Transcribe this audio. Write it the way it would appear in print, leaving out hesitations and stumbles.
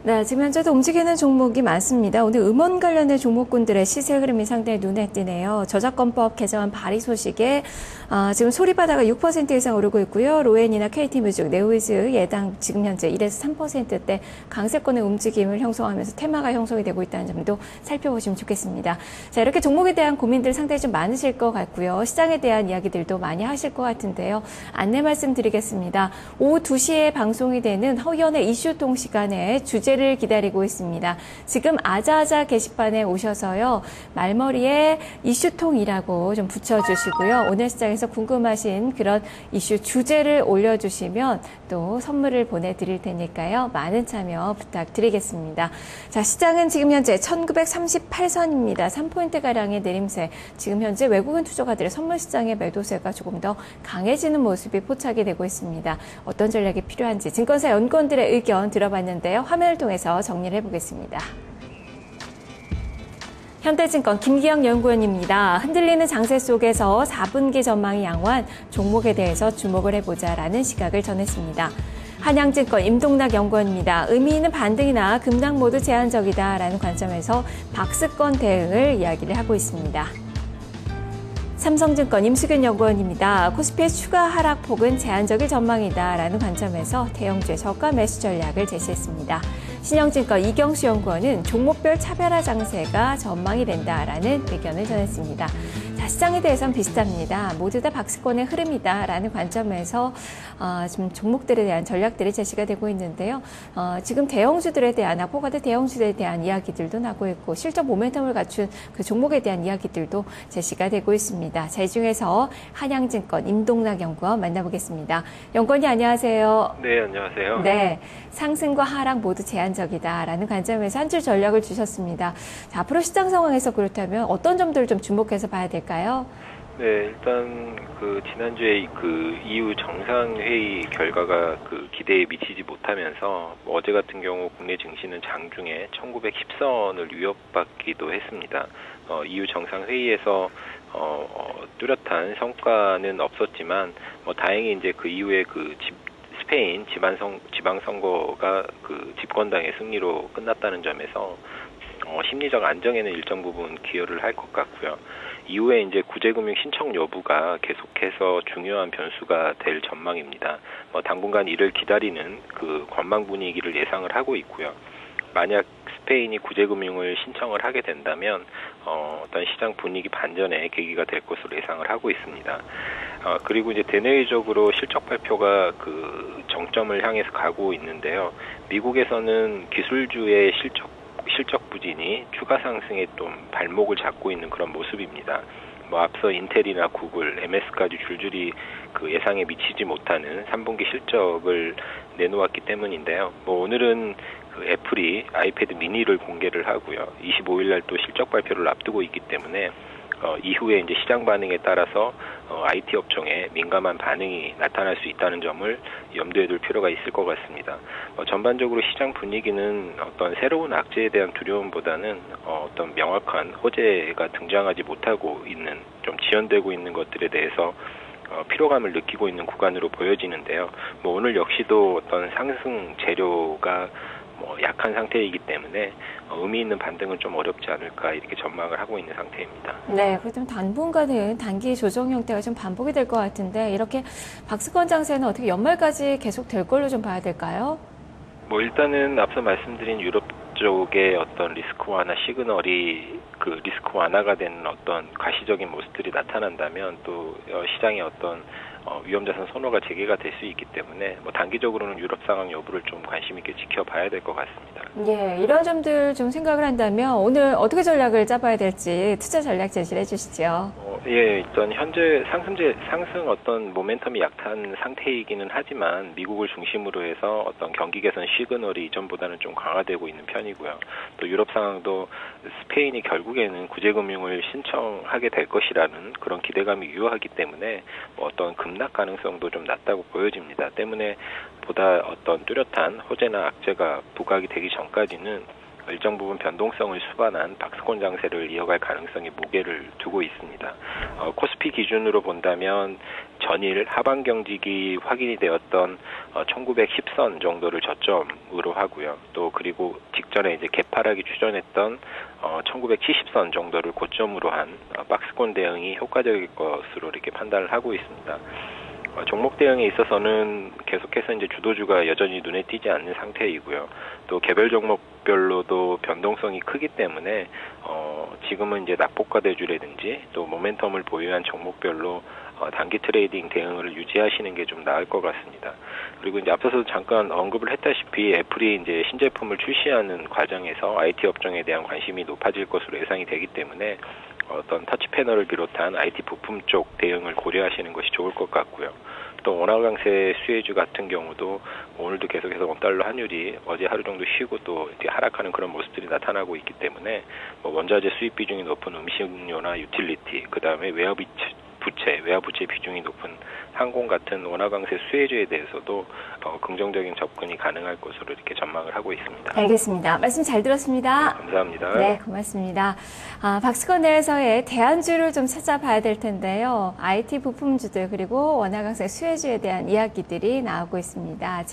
네, 지금 현재도 움직이는 종목이 많습니다. 오늘 음원 관련된 종목군들의 시세 흐름이 상당히 눈에 띄네요. 저작권법 개정안 발의 소식에 지금 소리바다가 6% 이상 오르고 있고요. 로엔이나 KT뮤직, 네오이즈 예당 지금 현재 1에서 3%대 강세권의 움직임을 형성하면서 테마가 형성이 되고 있다는 점도 살펴보시면 좋겠습니다. 자, 이렇게 종목에 대한 고민들 상당히 좀 많으실 것 같고요. 시장에 대한 이야기들도 많이 하실 것 같은데요. 안내 말씀드리겠습니다. 오후 2시에 방송이 되는 허연의 이슈통 시간에 주제를 기다리고 있습니다. 지금 아자아자 게시판에 오셔서요. 말머리에 이슈통이라고 좀 붙여주시고요. 오늘 시장에서 궁금하신 그런 이슈 주제를 올려주시면 또 선물을 보내드릴 테니까요. 많은 참여 부탁드리겠습니다. 자, 시장은 지금 현재 1938선입니다. 3포인트가량의 내림세. 지금 현재 외국인 투자가들의 선물 시장의 매도세가 조금 더 강해지는 모습이 포착이 되고 있습니다. 어떤 전략이 필요한지 증권사 연구원들의 의견 들어봤는데요. 화면을 통해서 정리를 해보겠습니다. 현대증권 김기영 연구원입니다. 흔들리는 장세 속에서 4분기 전망이 양호한 종목에 대해서 주목을 해보자라는 시각을 전했습니다. 한양증권 임동락 연구원입니다. 의미 있는 반등이나 급락 모두 제한적이다라는 관점에서 박스권 대응을 이야기를 하고 있습니다. 삼성증권 임수균 연구원입니다. 코스피의 추가 하락폭은 제한적일 전망이다라는 관점에서 대형주의 저가 매수 전략을 제시했습니다. 신영증권 이경수 연구원은 종목별 차별화 장세가 전망이 된다라는 의견을 전했습니다. 자, 시장에 대해서는 비슷합니다. 모두 다 박스권의 흐름이다라는 관점에서 지금 종목들에 대한 전략들이 제시가 되고 있는데요. 지금 대형주들에 대한 아포가드 대형주들에 대한 이야기들도 나고 있고 실적 모멘텀을 갖춘 그 종목에 대한 이야기들도 제시가 되고 있습니다. 자, 이 중에서 한양증권 임동락 연구원 만나보겠습니다. 연구원님 안녕하세요. 네, 안녕하세요. 네, 상승과 하락 모두 제한적이다라는 관점에서 한 줄 전략을 주셨습니다. 자, 앞으로 시장 상황에서 그렇다면 어떤 점들을 좀 주목해서 봐야 될까요? 네, 일단 지난주에 EU 정상회의 결과가 기대에 미치지 못하면서 어제 같은 경우 국내 증시는 장중에 1910선을 위협받기도 했습니다. EU 정상회의에서 뚜렷한 성과는 없었지만 다행히 이제 그 이후에 스페인 지방선거가 집권당의 승리로 끝났다는 점에서 심리적 안정에는 일정 부분 기여를 할 것 같고요. 이후에 이제 구제금융 신청 여부가 계속해서 중요한 변수가 될 전망입니다. 당분간 이를 기다리는 관망 분위기를 예상을 하고 있고요. 만약 스페인이 구제금융을 신청을 하게 된다면 어떤 시장 분위기 반전의 계기가 될 것으로 예상을 하고 있습니다. 그리고 이제 대내외적으로 실적 발표가 정점을 향해서 가고 있는데요. 미국에서는 기술주의 실적 부진이 추가 상승에 좀 발목을 잡고 있는 그런 모습입니다. 앞서 인텔이나 구글, MS까지 줄줄이 예상에 미치지 못하는 3분기 실적을 내놓았기 때문인데요. 오늘은 애플이 아이패드 미니를 공개를 하고요. 25일 날 또 실적 발표를 앞두고 있기 때문에 이후에 이제 시장 반응에 따라서 IT 업종에 민감한 반응이 나타날 수 있다는 점을 염두에 둘 필요가 있을 것 같습니다. 전반적으로 시장 분위기는 어떤 새로운 악재에 대한 두려움보다는 어떤 명확한 호재가 등장하지 못하고 있는, 좀 지연되고 있는 것들에 대해서 피로감을 느끼고 있는 구간으로 보여지는데요. 오늘 역시도 어떤 상승 재료가 약한 상태이기 때문에 의미 있는 반등은 좀 어렵지 않을까 이렇게 전망을 하고 있는 상태입니다. 네, 그렇다면 당분간은 단기 조정 형태가 좀 반복이 될 것 같은데 이렇게 박스권 장세는 어떻게 연말까지 계속 될 걸로 좀 봐야 될까요? 일단은 앞서 말씀드린 유럽 쪽의 어떤 리스크 완화 시그널이 리스크 완화가 되는 어떤 가시적인 모습들이 나타난다면 또 시장의 어떤 위험자산 선호가 재개가 될 수 있기 때문에 단기적으로는 유럽 상황 여부를 좀 관심 있게 지켜봐야 될 것 같습니다. 예, 이런 점들 좀 생각을 한다면 오늘 어떻게 전략을 짜봐야 될지 투자 전략 제시를 해주시죠. 예, 일단 현재 상승 어떤 모멘텀이 약한 상태이기는 하지만 미국을 중심으로 해서 어떤 경기 개선 시그널이 이전보다는 좀 강화되고 있는 편이고요. 또 유럽 상황도 스페인이 결국에는 구제금융을 신청하게 될 것이라는 그런 기대감이 유효하기 때문에 어떤 급락 가능성도 좀 낮다고 보여집니다. 때문에 보다 어떤 뚜렷한 호재나 악재가 부각이 되기 전까지는 일정 부분 변동성을 수반한 박스권 장세를 이어갈 가능성이 무게를 두고 있습니다. 코스피 코스피 기준으로 본다면 전일 하방 경직이 확인이 되었던 1910선 정도를 저점으로 하고요. 또 그리고 직전에 이제 개파락이 추전했던 1970선 정도를 고점으로 한 박스권 대응이 효과적일 것으로 이렇게 판단을 하고 있습니다. 종목 대응에 있어서는 계속해서 이제 주도주가 여전히 눈에 띄지 않는 상태이고요. 또 개별 종목별로도 변동성이 크기 때문에 지금은 이제 낙폭과 대주라든지 또 모멘텀을 보유한 종목별로 단기 트레이딩 대응을 유지하시는 게 좀 나을 것 같습니다. 그리고 이제 앞서서 잠깐 언급을 했다시피 애플이 이제 신제품을 출시하는 과정에서 IT 업종에 대한 관심이 높아질 것으로 예상이 되기 때문에 어떤 터치 패널을 비롯한 IT 부품 쪽 대응을 고려하시는 것이 좋을 것 같고요. 또 원화 강세 수혜주 같은 경우도 오늘도 계속해서 원달러 환율이 어제 하루 정도 쉬고 또 이렇게 하락하는 그런 모습들이 나타나고 있기 때문에 원자재 수입 비중이 높은 음식료나 유틸리티, 그 다음에 외화 부채 비중이 높은 항공 같은 원화 강세 수혜주에 대해서도 긍정적인 접근이 가능할 것으로 이렇게 전망을 하고 있습니다. 알겠습니다. 말씀 잘 들었습니다. 네, 감사합니다. 네, 고맙습니다. 박스권 내에서의 대안주를 좀 찾아봐야 될 텐데요. IT 부품주들 그리고 원화 강세 수혜주에 대한 이야기들이 나오고 있습니다.